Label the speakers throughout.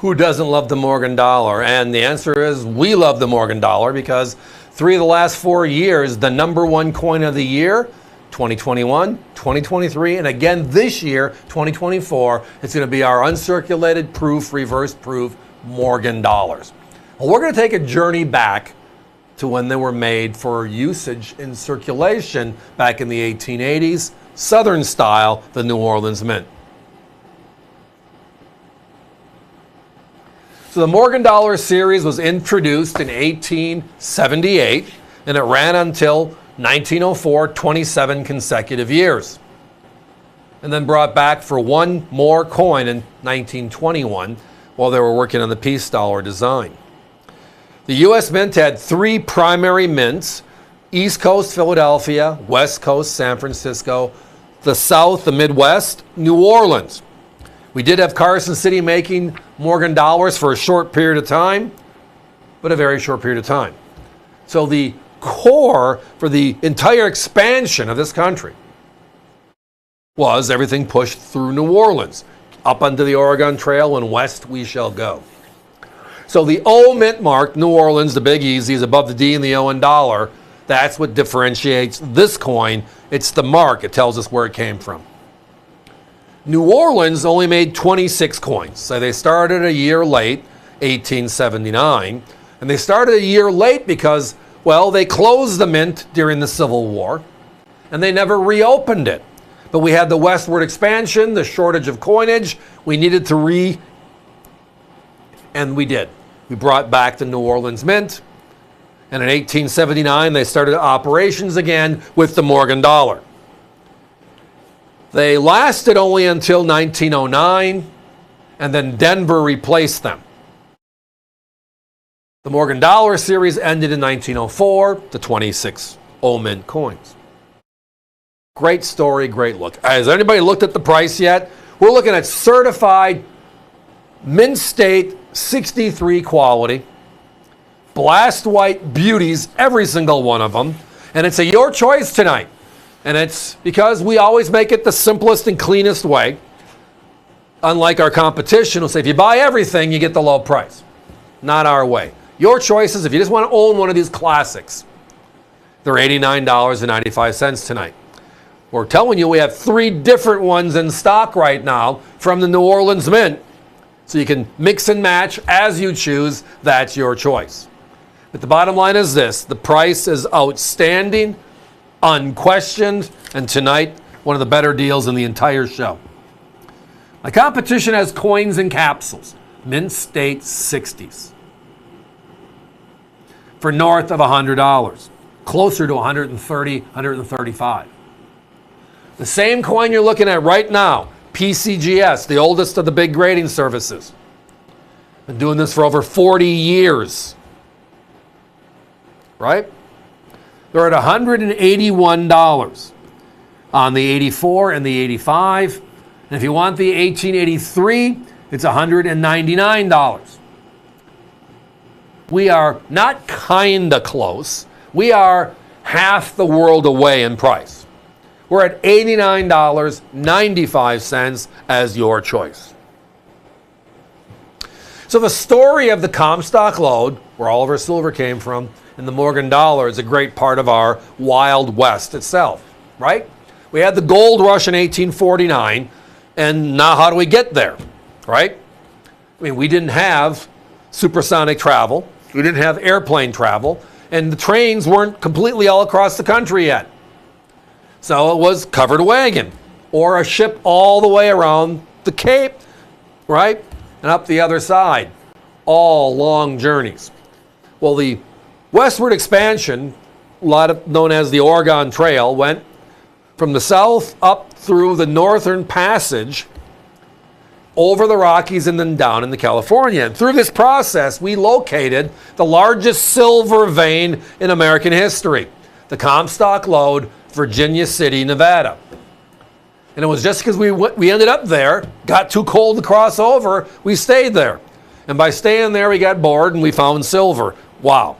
Speaker 1: Who doesn't love the Morgan dollar? And the answer is we love the Morgan dollar because 3 of the last 4 years, the #1 coin of the year, 2021, 2023, and again this year, 2024, it's going to be our uncirculated proof, reverse proof Morgan dollars. Well, we're going to take a journey back to when they were made for usage in circulation back in the 1880s, Southern style, the New Orleans Mint. So the Morgan dollar series was introduced in 1878, and it ran until 1904, 27 consecutive years. And then brought back for one more coin in 1921 while they were working on the peace dollar design. The U.S. Mint had 3 primary mints: East Coast, Philadelphia; West Coast, San Francisco; the South, the Midwest, New Orleans. We did have Carson City making Morgan dollars for a short period of time, but a very short period of time. So the core for the entire expansion of this country was everything pushed through New Orleans, up onto the Oregon Trail, and west we shall go. So the O mint mark, New Orleans, the Big Easy, is above the D and the O in dollar. That's what differentiates this coin. It's the mark. It tells us where it came from. New Orleans only made 26 coins. So they started a year late, 1879. And they started a year late because, well, they closed the mint during the Civil War, and they never reopened it. But we had the westward expansion, the shortage of coinage. We needed to and we did. We brought back the New Orleans Mint. And in 1879, they started operations again with the Morgan dollar. They lasted only until 1909, and then Denver replaced them. The Morgan dollar series ended in 1904, the 26 O mint coins. Great story, great look. Has anybody looked at the price yet? We're looking at certified mint state 63 quality, blast white beauties, every single one of them. And it's a your choice tonight. And it's because we always make it the simplest and cleanest way. Unlike our competition, we'll say if you buy everything, you get the low price. Not our way. Your choices, if you just want to own one of these classics, they're $89.95 tonight. We're telling you we have 3 different ones in stock right now from the New Orleans Mint. So you can mix and match as you choose. That's your choice. But the bottom line is this: the price is outstanding, unquestioned, and tonight, one of the better deals in the entire show. My competition has coins and capsules, mint state 60s, for north of $100, closer to $130, $135. The same coin you're looking at right now, PCGS, the oldest of the big grading services. Been doing this for over 40 years. Right? They're at $181 on the 84 and the 85. And if you want the 1883, it's $199. We are not kinda close. We are half the world away in price. We're at $89.95 as your choice. So the story of the Comstock lode, where all of our silver came from, and the Morgan dollar is a great part of our Wild West itself, right? We had the gold rush in 1849, and now how do we get there, right? I mean, we didn't have supersonic travel. We didn't have airplane travel, and the trains weren't completely all across the country yet. So it was covered wagon or a ship all the way around the Cape, right? And up the other side. All long journeys. Well, the westward expansion, known as the Oregon Trail, went from the south up through the Northern Passage, over the Rockies, and then down into California. And through this process, we located the largest silver vein in American history, the Comstock lode, Virginia City, Nevada. And it was just because we ended up there, got too cold to cross over, we stayed there. And by staying there, we got bored and we found silver. Wow.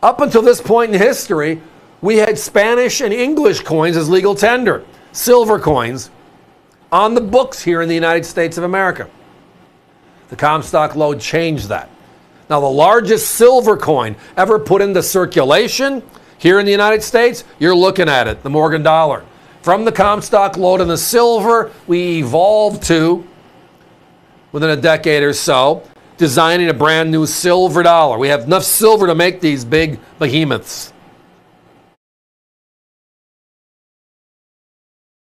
Speaker 1: Up until this point in history, we had Spanish and English coins as legal tender, silver coins, on the books here in the United States of America. The Comstock load changed that. Now, the largest silver coin ever put into circulation here in the United States, you're looking at it, the Morgan dollar. From the Comstock load and the silver, we evolved to, within a decade or so, designing a brand new silver dollar. We have enough silver to make these big behemoths.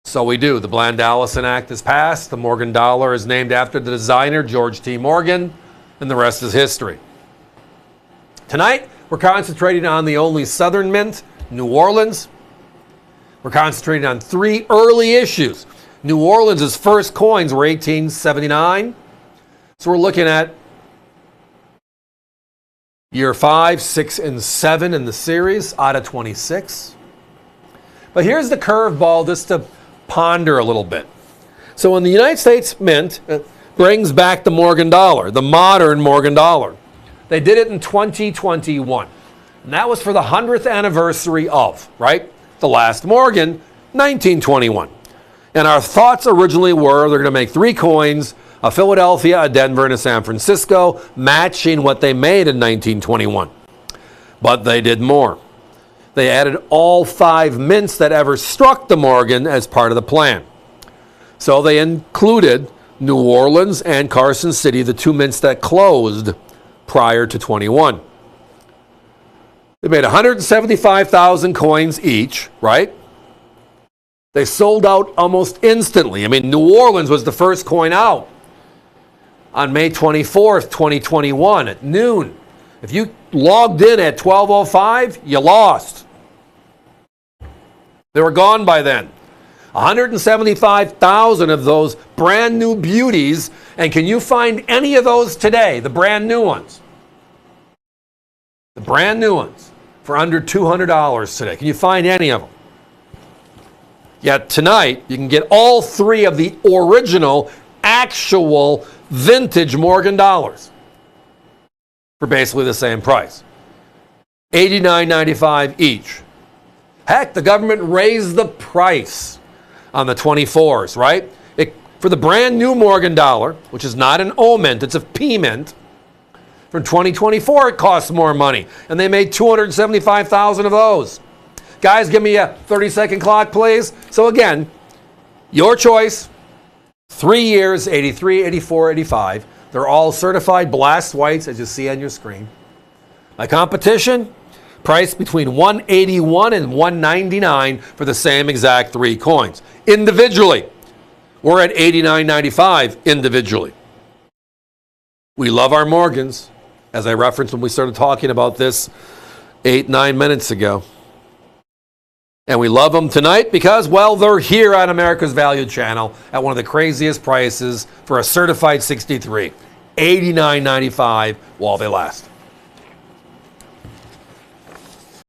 Speaker 1: So we do. The Bland-Allison Act is passed. The Morgan dollar is named after the designer, George T. Morgan, and the rest is history. Tonight, we're concentrating on the only Southern mint, New Orleans. We're concentrating on 3 early issues. New Orleans' first coins were 1879. So we're looking at year 5, 6, and 7 in the series out of 26. But here's the curveball just to ponder a little bit. So when the United States Mint brings back the Morgan dollar, the modern Morgan dollar, they did it in 2021. And that was for the 100th anniversary of, right? The last Morgan, 1921. And our thoughts originally were they're going to make 3 coins, a Philadelphia, a Denver, and a San Francisco, matching what they made in 1921. But they did more. They added all 5 mints that ever struck the Morgan as part of the plan. So they included New Orleans and Carson City, the 2 mints that closed prior to 21. They made 175,000 coins each, right? They sold out almost instantly. I mean, New Orleans was the first coin out on May 24th, 2021 at noon. If you logged in at 12:05, you lost. They were gone by then. 175,000 of those brand new beauties. And can you find any of those today, the brand new ones? The brand new ones for under $200 today. Can you find any of them? Yet tonight, you can get all 3 of the original, actual, vintage Morgan dollars for basically the same price. $89.95 each. Heck, the government raised the price on the 24s, right? For the brand new Morgan dollar, which is not an O mint, it's a P mint, from 2024 it costs more money. And they made 275,000 of those. Guys, give me a 30-second clock, please. So again, your choice, 3 years, 83, 84, 85. They're all certified blast whites, as you see on your screen. My competition, priced between $181 and $199 for the same exact 3 coins. Individually, we're at $89.95 individually. We love our Morgans, as I referenced when we started talking about this 8-9 minutes ago. And we love them tonight because, well, they're here on America's Value Channel at one of the craziest prices for a certified 63. $89.95 while they last.